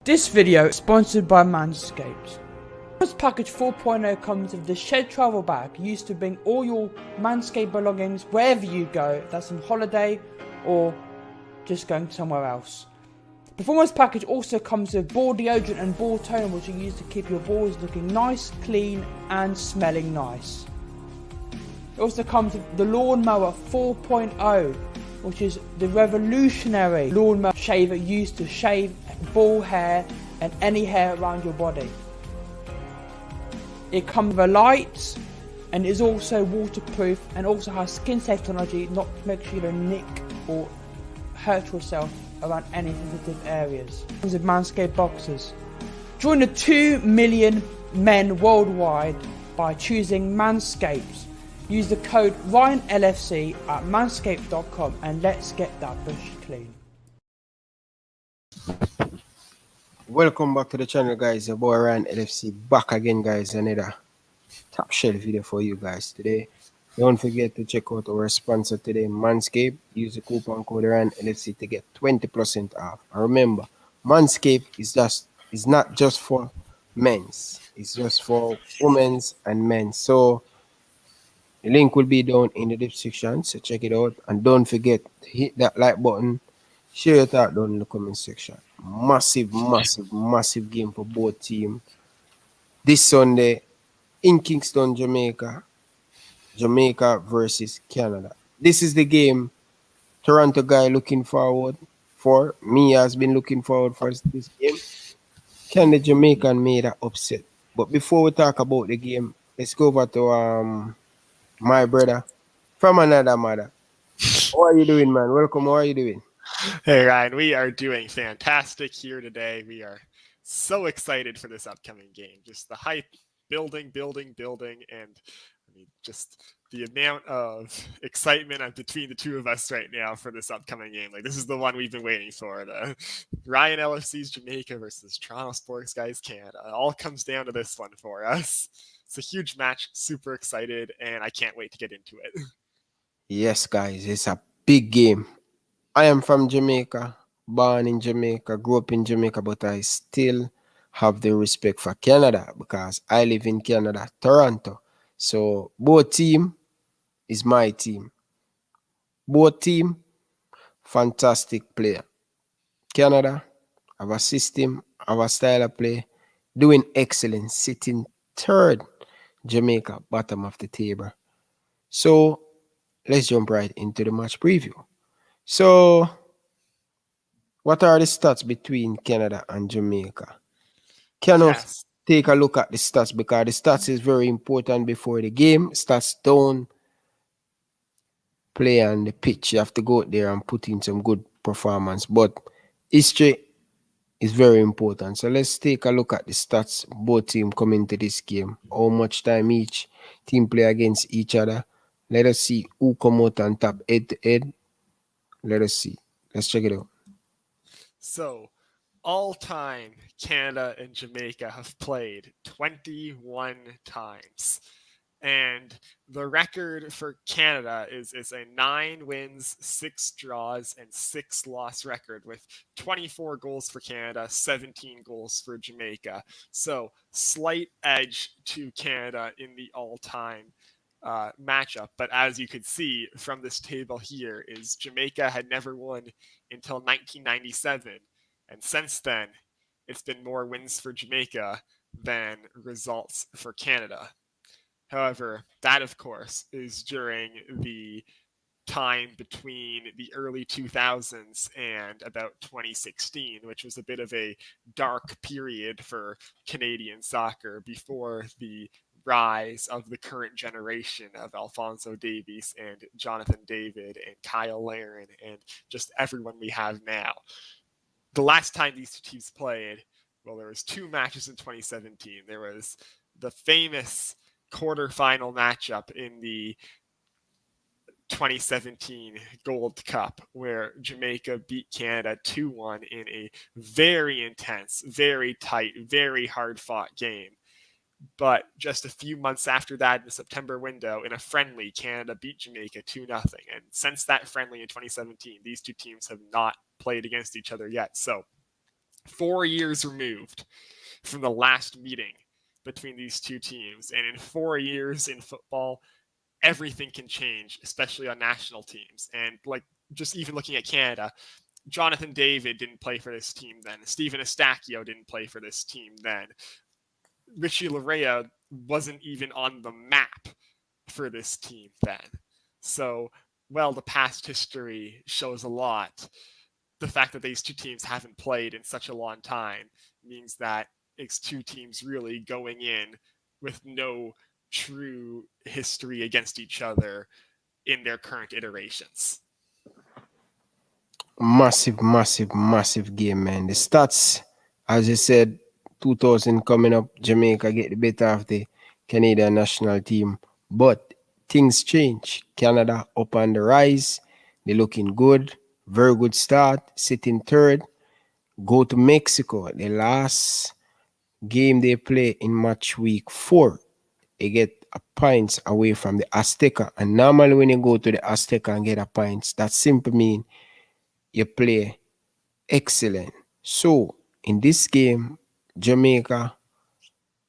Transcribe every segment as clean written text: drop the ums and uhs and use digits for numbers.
This video is sponsored by Manscaped. This package 4.0 comes with the shed travel bag used to bring all your Manscaped belongings wherever you go, if that's on holiday or just going somewhere else. The performance package also comes with ball deodorant and ball toner, which you use to keep your balls looking nice, clean and smelling nice. It also comes with the Lawnmower 4.0, which is the revolutionary lawnmower shaver used to shave ball hair and any hair around your body. It comes with a light and is also waterproof and also has skin safe technology, not to make sure you don't nick or hurt yourself around any sensitive areas. It comes with Manscaped boxers. Join the 2 million men worldwide by choosing Manscaped. Use the code Ryan LFC at manscaped.com and let's get that bush clean. Welcome back to the channel, guys. Your boy Ryan LFC back again, guys. Another top shelf video for you guys today. Don't forget to check out our sponsor today, Manscaped. Use the coupon code Ryan LFC to get 20% off. And remember, Manscaped is not just for men's, it's just for women's and men's. So the link will be down in the description, so check it out. And don't forget to hit that like button. Share it out down in the comment section. Massive game for both teams this Sunday in Kingston, Jamaica. Jamaica versus Canada. This is the game Toronto guy looking forward for. Me has been looking forward for this game. Can the Jamaican made an upset? But before we talk about the game, let's go over to my brother from another mother. How are you doing, man? Welcome. How are you doing? Hey, Ryan. We are doing fantastic here today. We are so excited for this upcoming game. Just the hype building, and I mean, just the amount of excitement between the two of us right now for this upcoming game. Like, this is the one we've been waiting for. The Ryan LFC's Jamaica versus Toronto Sports Guys Canada. It all comes down to this one for us. It's a huge match, super excited, and I can't wait to get into it. Yes, guys, it's a big game. I am from Jamaica, born in Jamaica, grew up in Jamaica, but I still have the respect for Canada because I live in Canada, Toronto. So both team is my team. Both team, fantastic player. Canada have a system, have a style of play, doing excellent, sitting third. Jamaica, bottom of the table. So let's jump right into the match preview. So what are the stats between Canada and Jamaica? Can us take a look at the stats, because the stats is very important before the game. Stats don't play on the pitch. You have to go out there and put in some good performance. But history is very important. So let's take a look at the stats. Both teams come into this game. How much time each team play against each other. Let us see who come out on top head to head. Let us see. Let's check it out. So, all-time Canada and Jamaica have played 21 times. And the record for Canada is a 9 wins, 6 draws, and 6 loss record with 24 goals for Canada, 17 goals for Jamaica. So slight edge to Canada in the all-time matchup. But as you could see from this table here, is Jamaica had never won until 1997. And since then, it's been more wins for Jamaica than results for Canada. However, that, of course, is during the time between the early 2000s and about 2016, which was a bit of a dark period for Canadian soccer before the rise of the current generation of Alphonso Davies and Jonathan David and Kyle Larin and just everyone we have now. The last time these two teams played, well, there was 2 matches in 2017. There was the famous quarterfinal matchup in the 2017 Gold Cup, where Jamaica beat Canada 2-1 in a very intense, very tight, very hard-fought game. But just a few months after that, in the September window, in a friendly, Canada beat Jamaica 2-0. And since that friendly in 2017, these two teams have not played against each other yet. So 4 years removed from the last meeting between these two teams. And in 4 years in football, everything can change, especially on national teams. And like just even looking at Canada, Jonathan David didn't play for this team then. Stephen Eustachio didn't play for this team then. Richie Laryea wasn't even on the map for this team then. So, well, the past history shows a lot. The fact that these two teams haven't played in such a long time means that it's two teams really going in with no true history against each other in their current iterations. Massive, massive, massive game, man. The stats, as you said, 2000 coming up, Jamaica get the better of the Canadian national team. But things change. Canada up on the rise. They're looking good. Very good start. Sitting third. Go to Mexico. The last game they play in match week 4. They get a points away from the Azteca. And normally when you go to the Azteca and get a points, that simply means you play excellent. So in this game, Jamaica,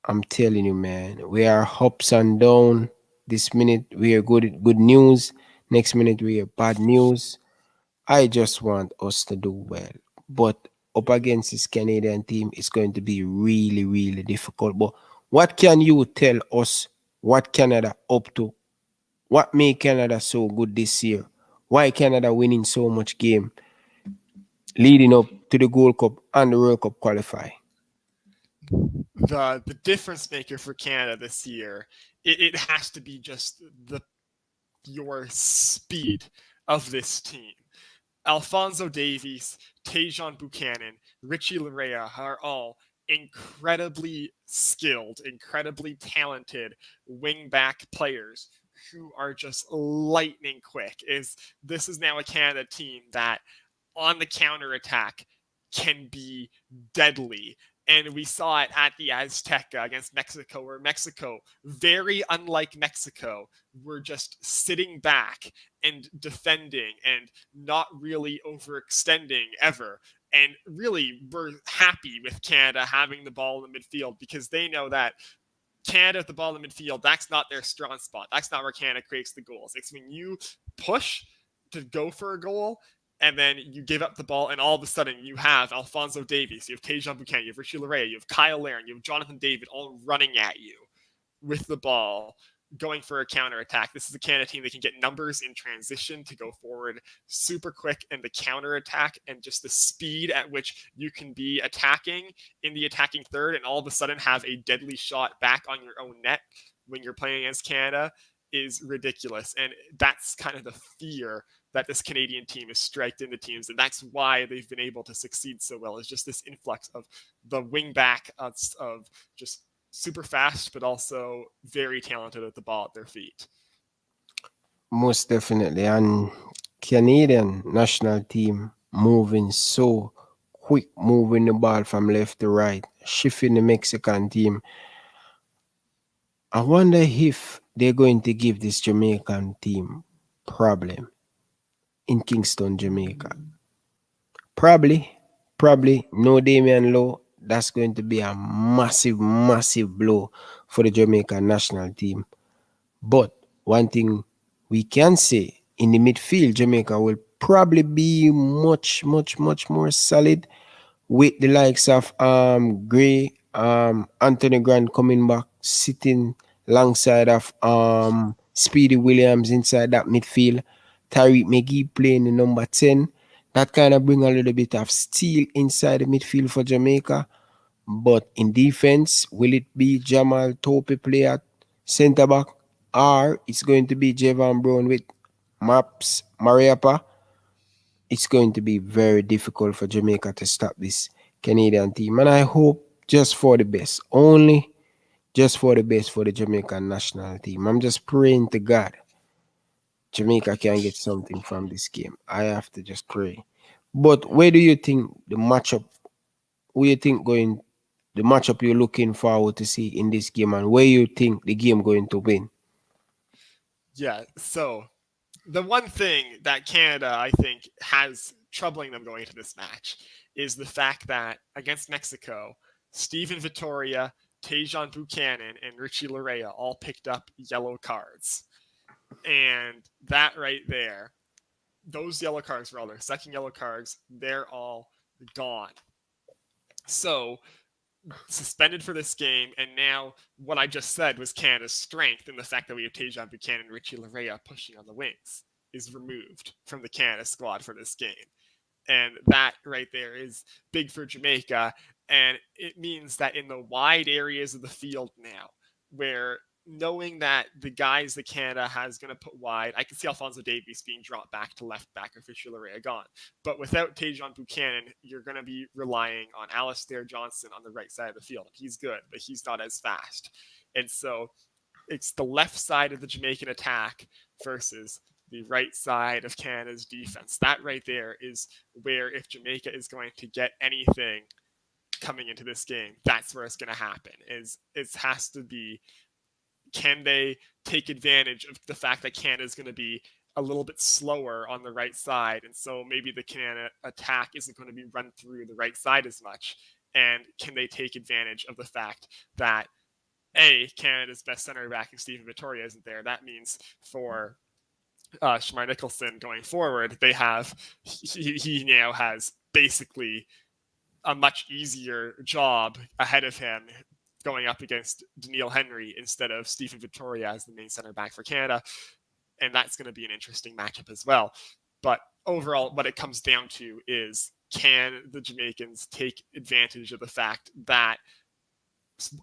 I'm telling you, man, we are ups and down. This minute we are good news. Next minute we are bad news. I just want us to do well. But up against this Canadian team, it's going to be really, really difficult. But what can you tell us what Canada up to? What made Canada so good this year? Why Canada winning so much game leading up to the Gold Cup and the World Cup qualify? The difference maker for Canada this year, it has to be just the pure speed of this team. Alphonso Davies, Tajon Buchanan, Richie Laryea are all incredibly skilled, incredibly talented wing-back players who are just lightning quick. This is now a Canada team that on the counter-attack can be deadly. And we saw it at the Azteca against Mexico, where Mexico, very unlike Mexico, were just sitting back and defending and not really overextending ever. And really were happy with Canada having the ball in the midfield because they know that Canada with the ball in the midfield, that's not their strong spot. That's not where Canada creates the goals. It's when you push to go for a goal and then you give up the ball, and all of a sudden you have Alphonso Davies, you have Tajon Buchanan, you have Richie Laryea, you have Kyle Larin, you have Jonathan David all running at you with the ball, going for a counterattack. This is a Canada team that can get numbers in transition to go forward super quick, and the counterattack and just the speed at which you can be attacking in the attacking third and all of a sudden have a deadly shot back on your own net when you're playing against Canada is ridiculous. And that's kind of the fear that this Canadian team has striked into teams, and that's why they've been able to succeed so well, is just this influx of the wing back of just super fast, but also very talented at the ball at their feet. Most definitely. And Canadian national team moving so quick, moving the ball from left to right, shifting the Mexican team. I wonder if they're going to give this Jamaican team problem in Kingston, Jamaica. Probably no Damian Lowe. That's going to be a massive, massive blow for the Jamaican national team. But one thing we can say, in the midfield, Jamaica will probably be much, much, much more solid with the likes of Gray, Anthony Grant coming back, sitting alongside of Speedy Williams inside that midfield, Tariq McGee playing the number 10. That kind of bring a little bit of steel inside the midfield for Jamaica. But in defense, will it be Jamal Tope play at centre back, or it's going to be Javon Brown with Maps Mariapa? It's going to be very difficult for Jamaica to stop this Canadian team. And I hope just for the best, only just for the best for the Jamaican national team. I'm just praying to God Jamaica can get something from this game. I have to just pray. But where do you think the matchup, the matchup you're looking forward to see in this game, and where you think the game going to win? Yeah, so the one thing that Canada, I think, has troubling them going into this match is the fact that against Mexico, Stephen Vittoria, Tajon Buchanan, and Richie Larea all picked up yellow cards. And that right there, those yellow cards were all their second yellow cards. They're all gone. So suspended for this game, and now what I just said was Canada's strength, and the fact that we have Tajon Buchanan and Richie Larea pushing on the wings is removed from the Canada squad for this game. And that right there is big for Jamaica, and it means that in the wide areas of the field now, where knowing that the guys that Canada has going to put wide, I can see Alphonso Davies being dropped back to left back or Fisher Larea gone. But without Tajon Buchanan, you're going to be relying on Alistair Johnson on the right side of the field. He's good, but he's not as fast. And so it's the left side of the Jamaican attack versus the right side of Canada's defense. That right there is where, if Jamaica is going to get anything coming into this game, that's where it's going to happen. It has to be, can they take advantage of the fact that Canada is going to be a little bit slower on the right side, and so maybe the Canada attack isn't going to be run through the right side as much, and can they take advantage of the fact that Canada's best center back in Stephen Vittoria isn't there? That means for Shamar Nicholson going forward, they have he now has basically a much easier job ahead of him going up against Daniil Henry instead of Stephen Vittoria as the main center back for Canada. And that's going to be an interesting matchup as well. But overall, what it comes down to is, can the Jamaicans take advantage of the fact that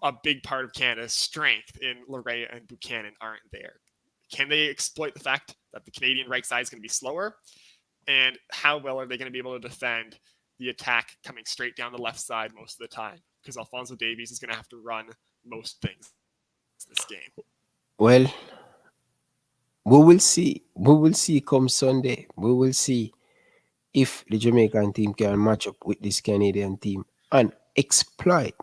a big part of Canada's strength in Larea and Buchanan aren't there? Can they exploit the fact that the Canadian right side is going to be slower? And how well are they going to be able to defend the attack coming straight down the left side most of the time? Because Alphonso Davies is going to have to run most things this game. Well, we will see. We will see come Sunday. We will see if the Jamaican team can match up with this Canadian team and exploit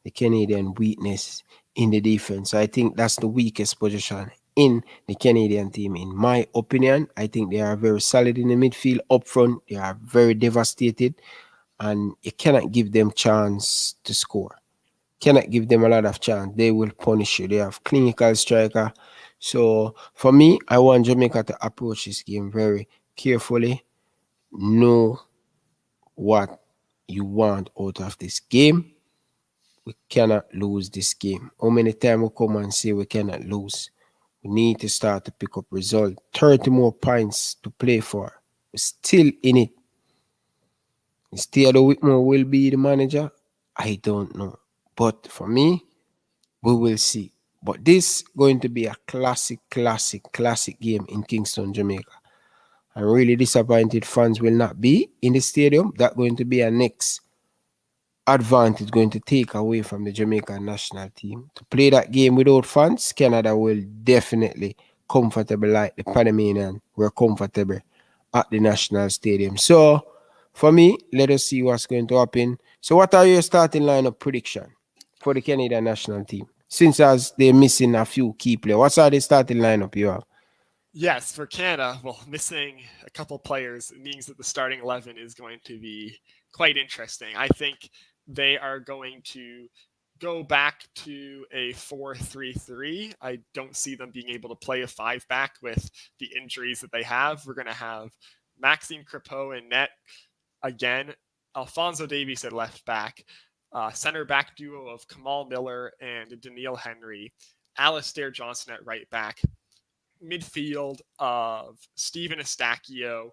the Canadian weakness in the defense. I think that's the weakest position in the Canadian team, in my opinion. I think they are very solid in the midfield. Up front, they are very devastated, and you cannot give them chance to score. Cannot give them a lot of chance. They will punish you. They have clinical striker. So for me, I want Jamaica to approach this game very carefully. Know what you want out of this game. We cannot lose this game. How many times we come and say we cannot lose? We need to start to pick up results. 30 more points to play for. We're still in it. Is Theodore Whitmore will be the manager? I don't know. But for me, we will see. But this going to be a classic game in Kingston, Jamaica. I'm really disappointed fans will not be in the stadium. That's going to be a next advantage going to take away from the Jamaican national team. To play that game without fans, Canada will definitely comfortable like the Panamanian were comfortable at the national stadium. So, for me, let us see what's going to happen. So, what are your starting lineup prediction for the Canadian national team? Since as they're missing a few key players, what's the starting lineup you have? Yes, for Canada, well, missing a couple players means that the starting 11 is going to be quite interesting. I think they are going to go back to a 4-3-3. I don't see them being able to play a 5-back with the injuries that they have. We're going to have Maxime Crepeau in net again, Alphonso Davies at left back, center back duo of Kamal Miller and Daniil Henry, Alistair Johnson at right back, midfield of Stephen Eustachio.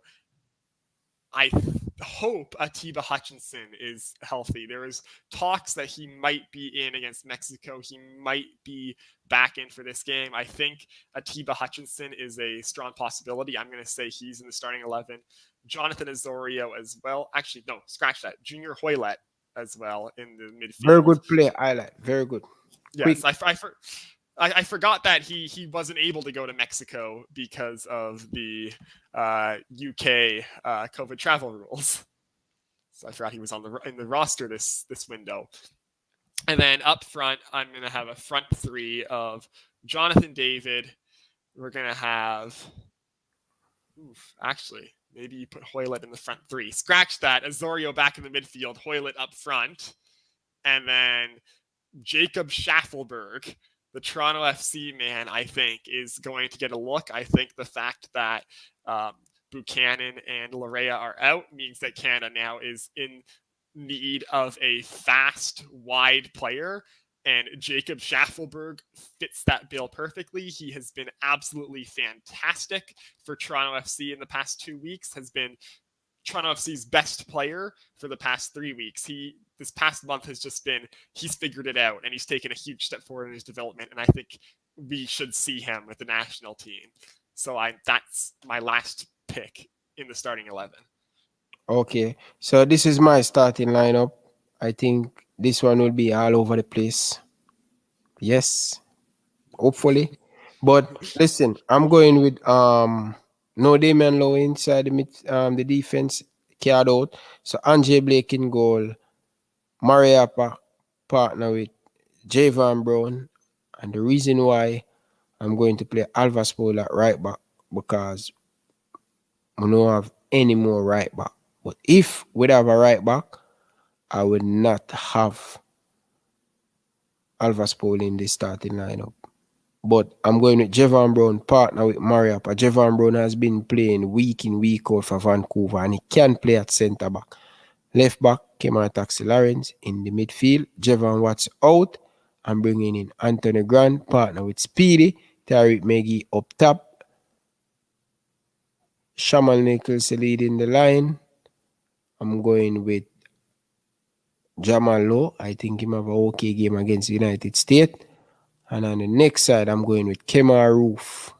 I hope Atiba Hutchinson is healthy. There is talks that he might be in against Mexico. He might be back in for this game. I think Atiba Hutchinson is a strong possibility. I'm going to say he's in the starting 11. Jonathan Azorio as well. Actually, no, scratch that. Junior Hoylett as well in the midfield. Very good play, highlight. Very good. Yes, I forgot that he wasn't able to go to Mexico because of the UK COVID travel rules. So I forgot he was in the roster this window. And then up front, I'm going to have a front three of Jonathan David. We're going to have Oof, actually, maybe you put Hoylett in the front three. Scratch that. Azorio back in the midfield, Hoylett up front. And then Jacob Schaffelberg, the Toronto FC man, I think, is going to get a look. I think the fact that Buchanan and Larea are out means that Canada now is in need of a fast, wide player. And Jacob Schaffelberg fits that bill perfectly. He has been absolutely fantastic for Toronto FC in the past 2 weeks, has been Toronto FC's best player for the past 3 weeks. This past month has just been, he's figured it out and he's taken a huge step forward in his development. And I think we should see him with the national team. So that's my last pick in the starting 11. Okay, so this is my starting lineup. I think this one will be all over the place. Yes, hopefully. But listen, I'm going with no Damian Lowe inside the defense, carried out. So Andre Blake in goal, Mariappa partner with Javon Brown. And the reason why I'm going to play Alva Spool at right back, because we don't have any more right back. But if we'd have a right back, I would not have Alva Spool in the starting lineup. But I'm going with Javon Brown, partner with Mariappa. Javon Brown has been playing week in, week out for Vancouver, and he can play at centre back. Left back, Kemar Taxi Lawrence. In the midfield, Javon Watts out. I'm bringing in Anthony Grant, partner with Speedy. Tariq Magee up top. Shamal Nichols leading the line. I'm going with Jamal Lowe. I think he have an okay game against United States. And on the next side, I'm going with Kemar Roof.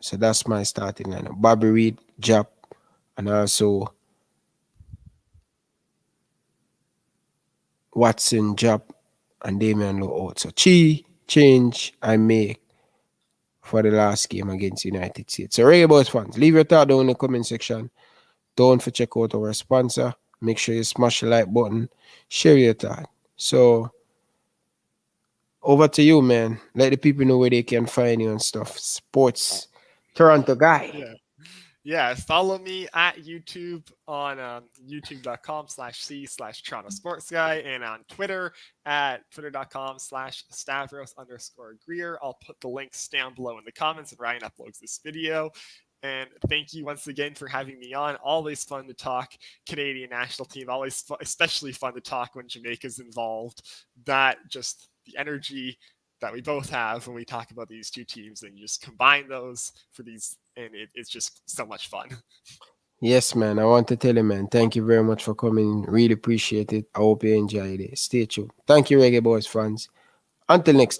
So that's my starting lineup. Bobby Reed, Jap, and also Watson, Jap, and Damian Lowe out. So change I make for the last game against United States. So Reggae Boyz fans, leave your thought down in the comment section. Don't forget to check out our sponsor. Make sure you smash the like button. Share your thought. So over to you, man. Let the people know where they can find you and stuff. Sports Toronto guy. Yeah, follow me at YouTube on youtube.com/c/Toronto Sports Guy, and on Twitter at twitter.com/Stavros_Greer. I'll put the links down below in the comments and Ryan uploads this video. And thank you once again for having me on. Always fun to talk Canadian national team. Always especially fun to talk when Jamaica's involved. That just the energy that we both have when we talk about these two teams, and you just combine those for these, and it's just so much fun. Yes, man. I want to tell you, man, thank you very much for coming. Really appreciate it. I hope you enjoyed it. Stay tuned. Thank you, Reggae Boyz fans. Until next time.